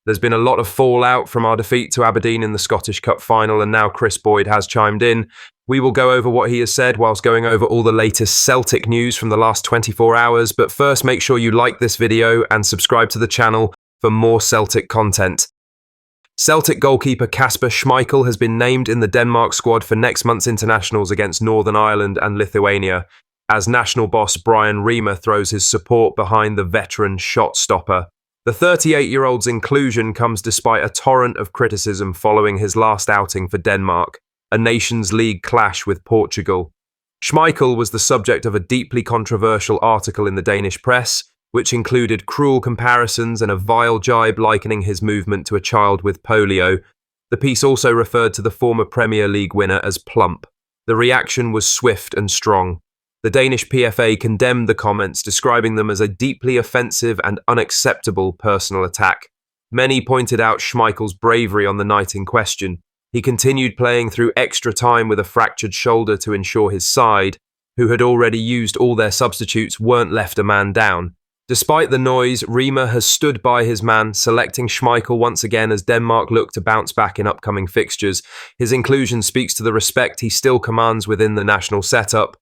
There's been a lot of fallout from our defeat to Aberdeen in the Scottish Cup final, and now Kris Boyd has chimed in. We will go over what he has said whilst going over all the latest Celtic news from the last 24 hours, but first make sure you like this video and subscribe to the channel for more Celtic content. Celtic goalkeeper Kasper Schmeichel has been named in the Denmark squad for next month's internationals against Northern Ireland and Lithuania, as national boss Brian Riemer throws his support behind the veteran shot stopper. The 38-year-old's inclusion comes despite a torrent of criticism following his last outing for Denmark, a Nations League clash with Portugal. Schmeichel was the subject of a deeply controversial article in the Danish press, which included cruel comparisons and a vile jibe likening his movement to a child with polio. The piece also referred to the former Premier League winner as plump. The reaction was swift and strong. The Danish PFA condemned the comments, describing them as a deeply offensive and unacceptable personal attack. Many pointed out Schmeichel's bravery on the night in question. He continued playing through extra time with a fractured shoulder to ensure his side, who had already used all their substitutes, weren't left a man down. Despite the noise, Riemer has stood by his man, selecting Schmeichel once again as Denmark look to bounce back in upcoming fixtures. His inclusion speaks to the respect he still commands within the national setup.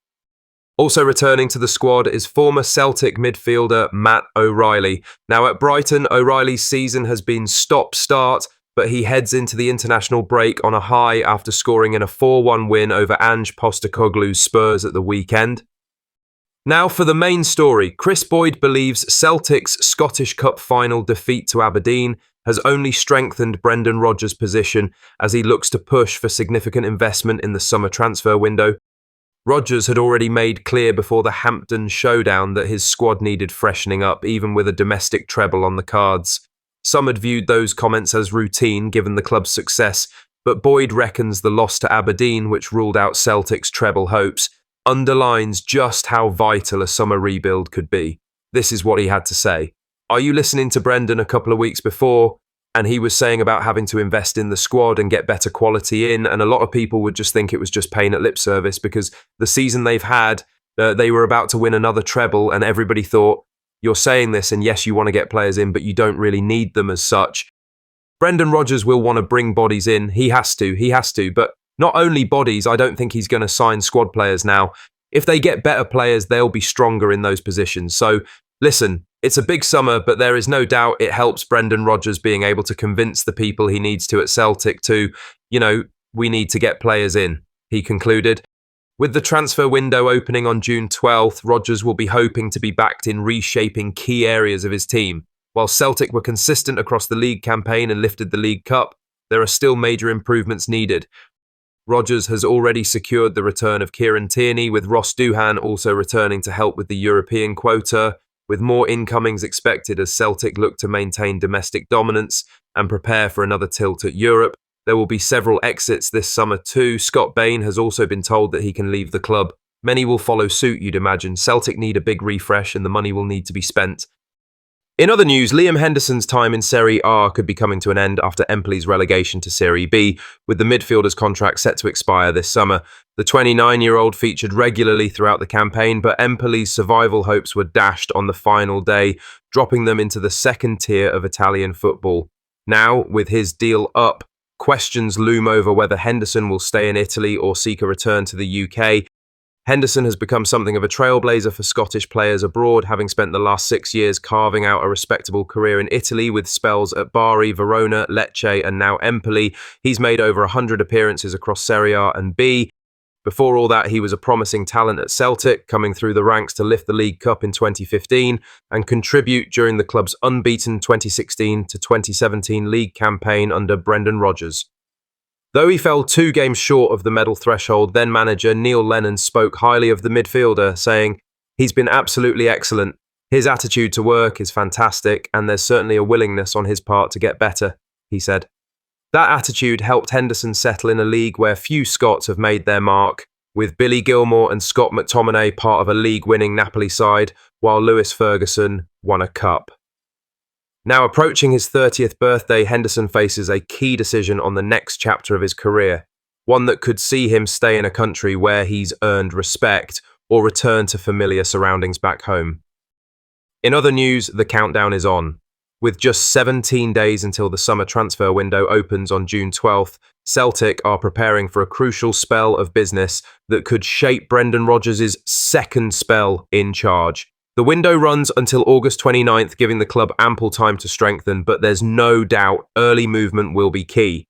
Also returning to the squad is former Celtic midfielder Matt O'Riley. Now at Brighton, O'Riley's season has been stop-start, but he heads into the international break on a high after scoring in a 4-1 win over Ange Postecoglou's Spurs at the weekend. Now for the main story, Kris Boyd believes Celtic's Scottish Cup final defeat to Aberdeen has only strengthened Brendan Rodgers' position as he looks to push for significant investment in the summer transfer window. Rodgers had already made clear before the Hampden showdown that his squad needed freshening up, even with a domestic treble on the cards. Some had viewed those comments as routine given the club's success, but Boyd reckons the loss to Aberdeen, which ruled out Celtic's treble hopes, underlines just how vital a summer rebuild could be. This is what he had to say. Are you listening to Brendan a couple of weeks before? And he was saying about having to invest in the squad and get better quality in, and a lot of people would just think it was just paying at lip service because the season they've had, they were about to win another treble, and everybody thought, you're saying this, and yes, you want to get players in, but you don't really need them as such. Brendan Rodgers will want to bring bodies in. He has to, but not only bodies, I don't think he's going to sign squad players now. If they get better players, they'll be stronger in those positions. So, listen, it's a big summer, but there is no doubt it helps Brendan Rodgers being able to convince the people he needs to at Celtic to, we need to get players in, he concluded. With the transfer window opening on June 12th, Rodgers will be hoping to be backed in reshaping key areas of his team. While Celtic were consistent across the league campaign and lifted the League Cup, there are still major improvements needed. Rodgers has already secured the return of Kieran Tierney, with Ross Doohan also returning to help with the European quota, with more incomings expected as Celtic look to maintain domestic dominance and prepare for another tilt at Europe. There will be several exits this summer too. Scott Bain has also been told that he can leave the club. Many will follow suit, you'd imagine. Celtic need a big refresh and the money will need to be spent. In other news, Liam Henderson's time in Serie A could be coming to an end after Empoli's relegation to Serie B, with the midfielder's contract set to expire this summer. The 29-year-old featured regularly throughout the campaign, but Empoli's survival hopes were dashed on the final day, dropping them into the second tier of Italian football. Now, with his deal up, questions loom over whether Henderson will stay in Italy or seek a return to the UK. Henderson has become something of a trailblazer for Scottish players abroad, having spent the last 6 years carving out a respectable career in Italy with spells at Bari, Verona, Lecce and now Empoli. He's made over 100 appearances across Serie A and B. Before all that, he was a promising talent at Celtic, coming through the ranks to lift the League Cup in 2015 and contribute during the club's unbeaten 2016 to 2017 league campaign under Brendan Rodgers. Though he fell 2 games short of the medal threshold, then manager Neil Lennon spoke highly of the midfielder, saying, "He's been absolutely excellent. His attitude to work is fantastic, and there's certainly a willingness on his part to get better," he said. That attitude helped Henderson settle in a league where few Scots have made their mark, with Billy Gilmour and Scott McTominay part of a league-winning Napoli side, while Lewis Ferguson won a cup. Now approaching his 30th birthday, Henderson faces a key decision on the next chapter of his career, one that could see him stay in a country where he's earned respect or return to familiar surroundings back home. In other news, the countdown is on. With just 17 days until the summer transfer window opens on June 12th, Celtic are preparing for a crucial spell of business that could shape Brendan Rodgers' second spell in charge. The window runs until August 29th, giving the club ample time to strengthen, but there's no doubt early movement will be key.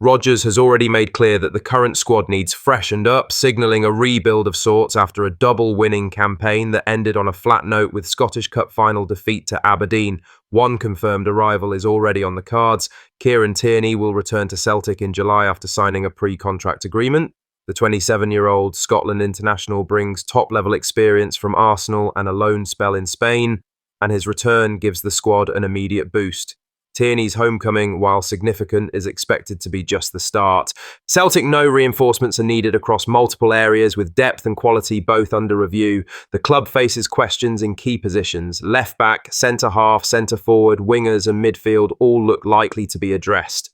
Rodgers has already made clear that the current squad needs freshened up, signalling a rebuild of sorts after a double-winning campaign that ended on a flat note with Scottish Cup final defeat to Aberdeen. One confirmed arrival is already on the cards. Kieran Tierney will return to Celtic in July after signing a pre-contract agreement. The 27-year-old Scotland international brings top-level experience from Arsenal and a loan spell in Spain, and his return gives the squad an immediate boost. Tierney's homecoming, while significant, is expected to be just the start. Celtic know reinforcements are needed across multiple areas, with depth and quality both under review. The club faces questions in key positions. Left-back, centre-half, centre-forward, wingers and midfield all look likely to be addressed.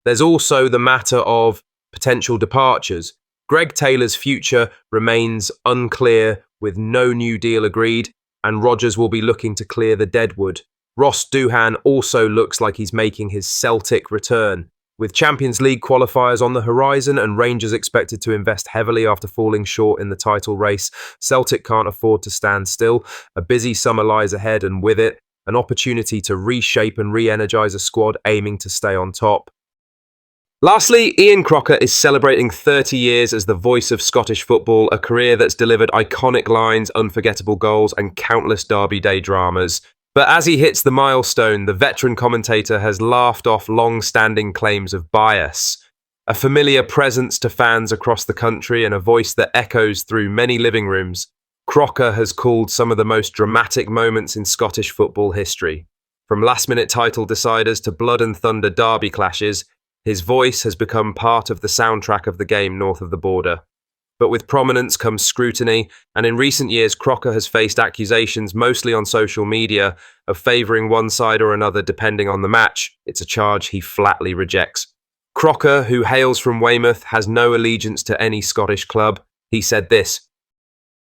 There's also the matter of potential departures. Greg Taylor's future remains unclear, with no new deal agreed, and Rodgers will be looking to clear the deadwood. Ross Doohan also looks like he's making his Celtic return. With Champions League qualifiers on the horizon and Rangers expected to invest heavily after falling short in the title race, Celtic can't afford to stand still. A busy summer lies ahead, and with it, an opportunity to reshape and re-energise a squad aiming to stay on top. Lastly, Ian Crocker is celebrating 30 years as the voice of Scottish football, a career that's delivered iconic lines, unforgettable goals and countless Derby Day dramas. But as he hits the milestone, the veteran commentator has laughed off long-standing claims of bias. A familiar presence to fans across the country and a voice that echoes through many living rooms, Crocker has called some of the most dramatic moments in Scottish football history. From last-minute title deciders to blood and thunder derby clashes, his voice has become part of the soundtrack of the game north of the border. But with prominence comes scrutiny, and in recent years Crocker has faced accusations, mostly on social media, of favouring one side or another depending on the match. It's a charge he flatly rejects. Crocker, who hails from Weymouth, has no allegiance to any Scottish club. He said this: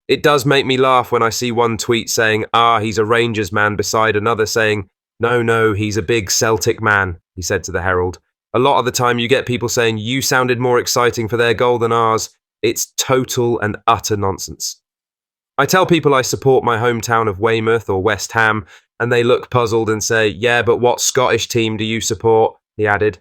"It does make me laugh when I see one tweet saying, he's a Rangers man, beside another saying, no, he's a big Celtic man," he said to the Herald. "A lot of the time you get people saying you sounded more exciting for their goal than ours. It's total and utter nonsense. I tell people I support my hometown of Weymouth or West Ham, and they look puzzled and say, yeah, but what Scottish team do you support?" he added.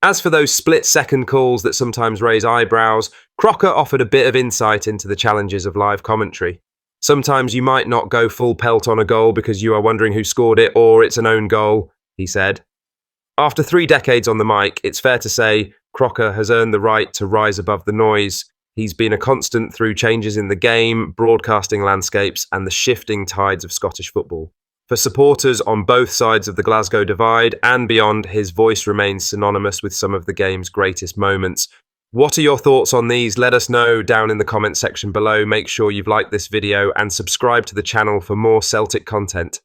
As for those split-second calls that sometimes raise eyebrows, Crocker offered a bit of insight into the challenges of live commentary. Sometimes you might not go full pelt on a goal because you are wondering who scored it or it's an own goal, he said. After 3 decades on the mic, it's fair to say Crocker has earned the right to rise above the noise. He's been a constant through changes in the game, broadcasting landscapes, and the shifting tides of Scottish football. For supporters on both sides of the Glasgow divide and beyond, his voice remains synonymous with some of the game's greatest moments. What are your thoughts on these? Let us know down in the comment section below. Make sure you've liked this video and subscribe to the channel for more Celtic content.